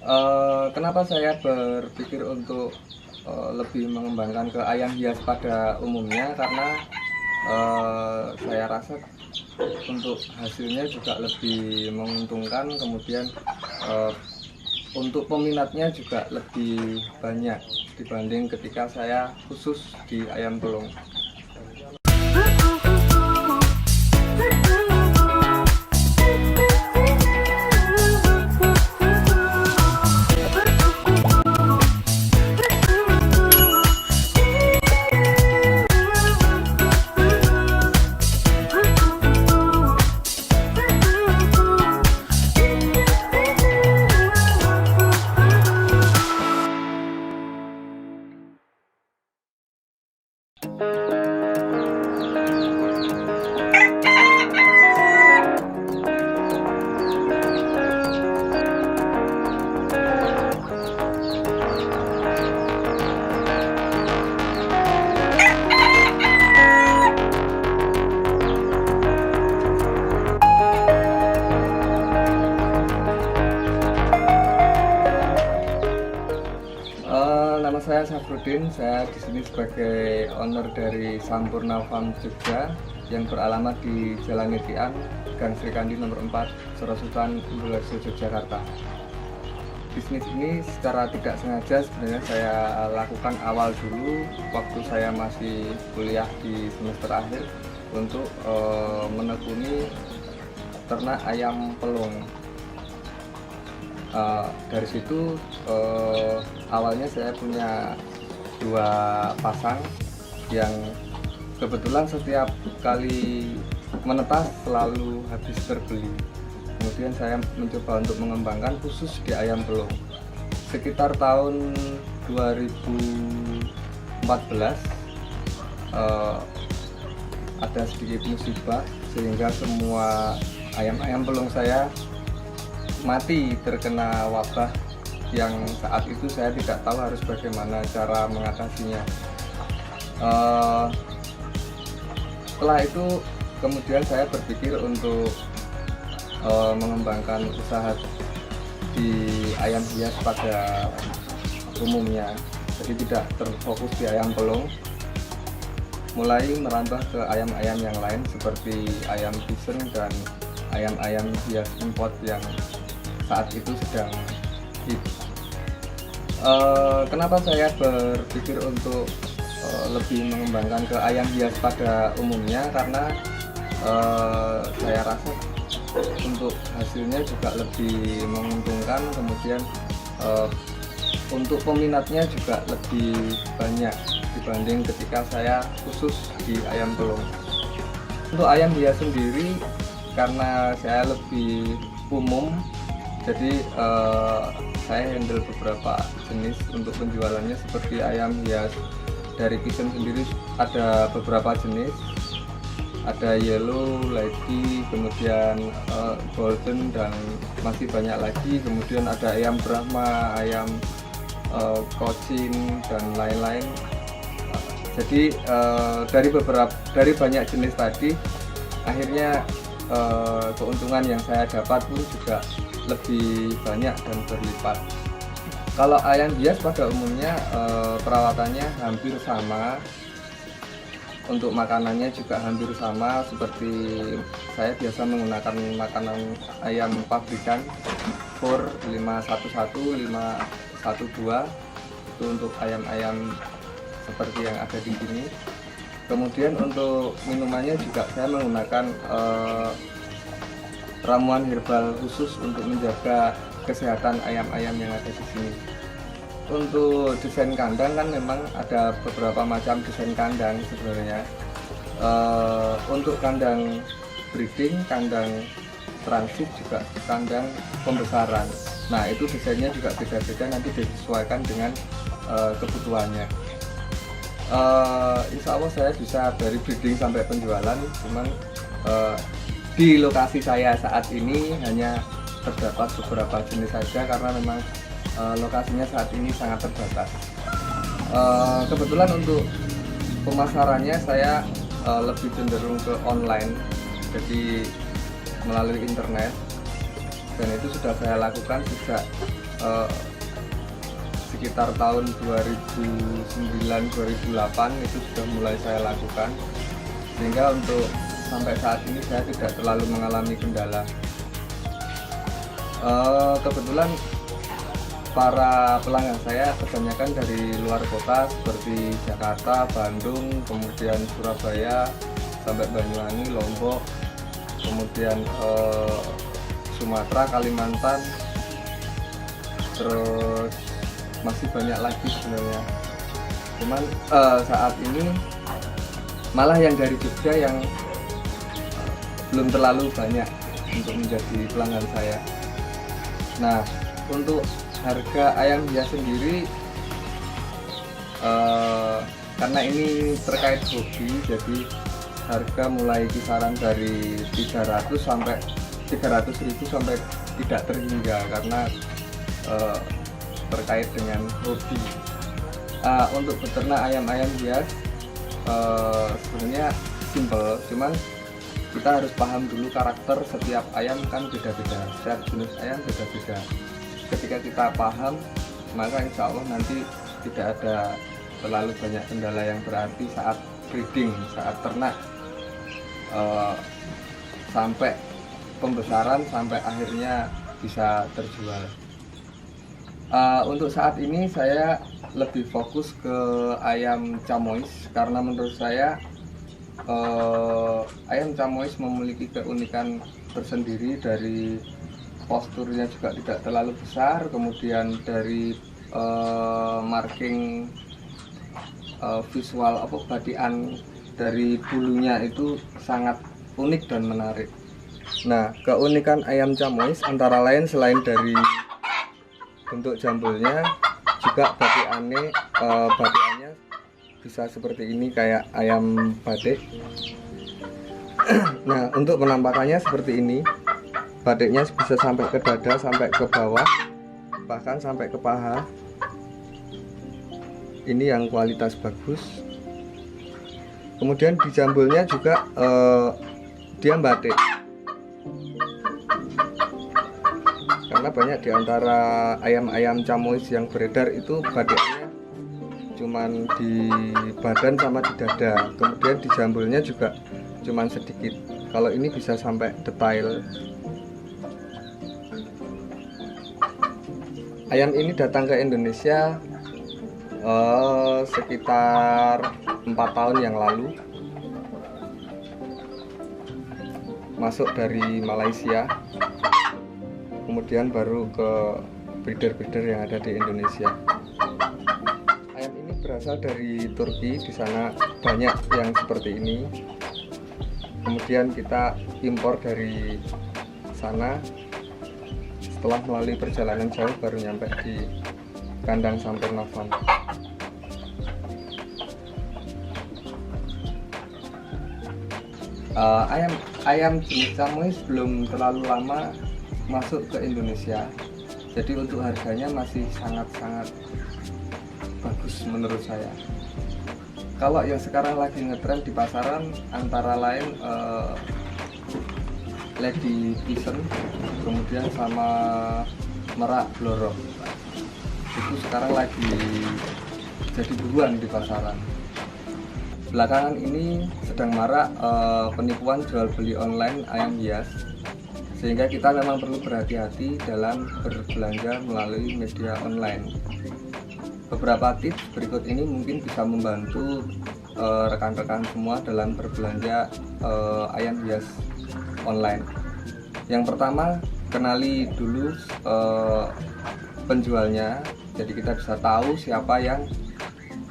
Kenapa saya berpikir untuk lebih mengembangkan ke ayam hias pada umumnya? Karena saya rasa untuk hasilnya juga lebih menguntungkan, kemudian eh, untuk peminatnya juga lebih banyak dibanding ketika saya khusus di ayam pelung. Nama saya Safrudin, saya di sini sebagai owner dari Sampurna Farm Jogja yang beralamat di Jalan Nitian, Gang Srikandi nomor 4, Sorosutan, Umberlarjo, Yogyakarta. Bisnis ini secara tidak sengaja sebenarnya saya lakukan awal dulu waktu saya masih kuliah di semester akhir untuk menekuni ternak ayam pelung. Dari situ awalnya saya punya 2 pasang yang kebetulan setiap kali menetas selalu habis terbeli. Kemudian saya mencoba untuk mengembangkan khusus di ayam pelung. Sekitar tahun 2014 ada sedikit musibah sehingga semua ayam-ayam pelung saya mati terkena wabah yang saat itu saya tidak tahu harus bagaimana cara mengatasinya. Setelah itu kemudian saya berpikir untuk mengembangkan usaha di ayam hias pada umumnya, jadi tidak terfokus di ayam pelung, mulai merambah ke ayam-ayam yang lain seperti ayam pisen dan ayam-ayam hias import yang saat itu sedang hit. Kenapa saya berpikir untuk lebih mengembangkan ke ayam hias pada umumnya? Karena saya rasa untuk hasilnya juga lebih menguntungkan, kemudian untuk peminatnya juga lebih banyak dibanding ketika saya khusus di ayam pelung. Untuk ayam hias sendiri, karena saya lebih umum, jadi saya handle beberapa jenis untuk penjualannya, seperti ayam hias dari pisen sendiri ada beberapa jenis, ada yellow, lady, kemudian golden, dan masih banyak lagi. Kemudian ada ayam Brahma, ayam Cochin, dan lain-lain. Jadi dari banyak jenis tadi, akhirnya keuntungan yang saya dapat pun juga lebih banyak dan berlipat. Kalau ayam hias pada umumnya perawatannya hampir sama, untuk makanannya juga hampir sama, seperti saya biasa menggunakan makanan ayam pabrikan for 511, 512 itu untuk ayam-ayam seperti yang ada di sini. Kemudian untuk minumannya juga saya menggunakan ramuan herbal khusus untuk menjaga kesehatan ayam-ayam yang ada di sini. Untuk desain kandang kan memang ada beberapa macam desain kandang sebenarnya. Untuk kandang breeding, kandang transit, juga kandang pembesaran. Nah, itu desainnya juga beda-beda, nanti disesuaikan dengan kebutuhannya. Insya Allah saya bisa dari breeding sampai penjualan, cuman di lokasi saya saat ini hanya terdapat beberapa jenis saja karena memang lokasinya saat ini sangat terbatas. Kebetulan untuk pemasarannya saya lebih cenderung ke online, jadi melalui internet, dan itu sudah saya lakukan sejak sekitar tahun 2009-2008 itu sudah mulai saya lakukan, sehingga untuk sampai saat ini saya tidak terlalu mengalami kendala. Kebetulan para pelanggan saya kebanyakan dari luar kota seperti Jakarta, Bandung, kemudian Surabaya, sampai Banyuwangi, Lombok, kemudian Sumatera, Kalimantan, terus masih banyak lagi sebenarnya. Cuman saat ini malah yang dari Jogja yang belum terlalu banyak untuk menjadi pelanggan saya. Nah, untuk harga ayam hias sendiri, karena ini terkait hobi, jadi harga mulai kisaran dari 300.000 sampai tidak terhingga, karena terkait dengan hobi. Untuk beternak ayam-ayam hias sebenarnya simple, cuman kita harus paham dulu karakter setiap ayam kan beda-beda, setiap jenis ayam beda-beda. Ketika kita paham, maka insya Allah nanti tidak ada terlalu banyak kendala yang berarti saat breeding, saat ternak, sampai pembesaran, sampai akhirnya bisa terjual. Untuk saat ini saya lebih fokus ke ayam camois, karena menurut saya ayam camois memiliki keunikan tersendiri. Dari posturnya juga tidak terlalu besar, kemudian dari marking visual badian dari bulunya itu sangat unik dan menarik. Nah, keunikan ayam camois antara lain selain dari bentuk jambulnya, juga badiannya bisa seperti ini kayak ayam badik. Nah, untuk penampakannya seperti ini, badiknya bisa sampai ke dada, sampai ke bawah, bahkan sampai ke paha. Ini yang kualitas bagus. Kemudian di jambulnya juga dia batik, karena banyak di antara ayam-ayam camois yang beredar itu badiknya cuman di badan sama di dada, kemudian di jambulnya juga cuman sedikit. Kalau ini bisa sampai detail. Ayam ini datang ke Indonesia sekitar 4 tahun yang lalu, masuk dari Malaysia, kemudian baru ke breeder-breeder yang ada di Indonesia. Ayam ini berasal dari Turki, di sana banyak yang seperti ini. Kemudian kita impor dari sana, setelah melalui perjalanan jauh baru nyampe di kandang Sampurna Farm. Ayam jenis camois belum terlalu lama masuk ke Indonesia, jadi untuk harganya masih sangat-sangat bagus menurut saya. Kalau yang sekarang lagi ngetren di pasaran antara lain Lady Pigeon, kemudian sama Merak Blorok, itu sekarang lagi jadi buruan di pasaran. Belakangan ini sedang marak penipuan jual beli online ayam hias, sehingga kita memang perlu berhati-hati dalam berbelanja melalui media online. Beberapa tips berikut ini mungkin bisa membantu rekan-rekan semua dalam berbelanja ayam hias online. Yang pertama, kenali dulu penjualnya, jadi kita bisa tahu siapa yang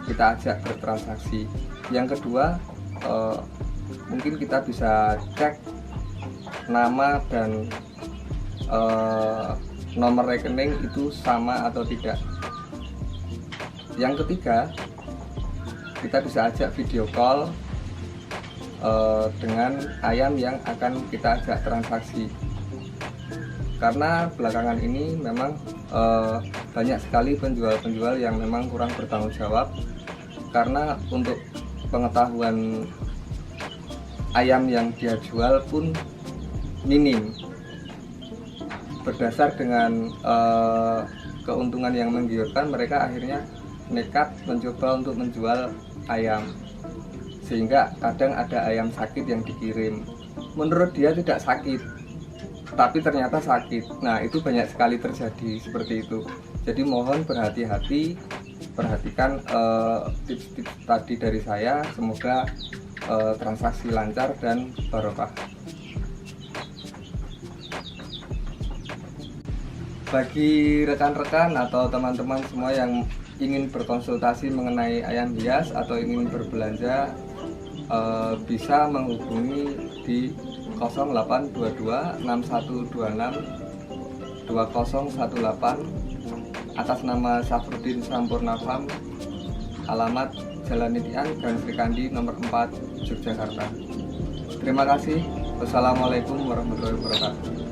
kita ajak bertransaksi. Yang kedua, mungkin kita bisa cek nama dan nomor rekening itu sama atau tidak. Yang ketiga, kita bisa ajak video call dengan ayam yang akan kita ajak transaksi. Karena belakangan ini memang banyak sekali penjual-penjual yang memang kurang bertanggung jawab, karena untuk pengetahuan ayam yang dia jual pun minim, berdasar dengan keuntungan yang menggiurkan, mereka akhirnya nekat mencoba untuk menjual ayam, sehingga kadang ada ayam sakit yang dikirim. Menurut dia tidak sakit, tapi ternyata sakit. Nah, itu banyak sekali terjadi seperti itu. Jadi mohon berhati-hati, perhatikan tips-tips tadi dari saya. Semoga transaksi lancar dan barokah. Bagi rekan-rekan atau teman-teman semua yang ingin berkonsultasi mengenai ayam hias atau ingin berbelanja, bisa menghubungi di 0822 6126 2018 atas nama Safrudin Sampurna Farm, alamat Jalan Nitian, Gang Srikandi nomor 4, Yogyakarta. Terima kasih. Wassalamualaikum warahmatullahi wabarakatuh.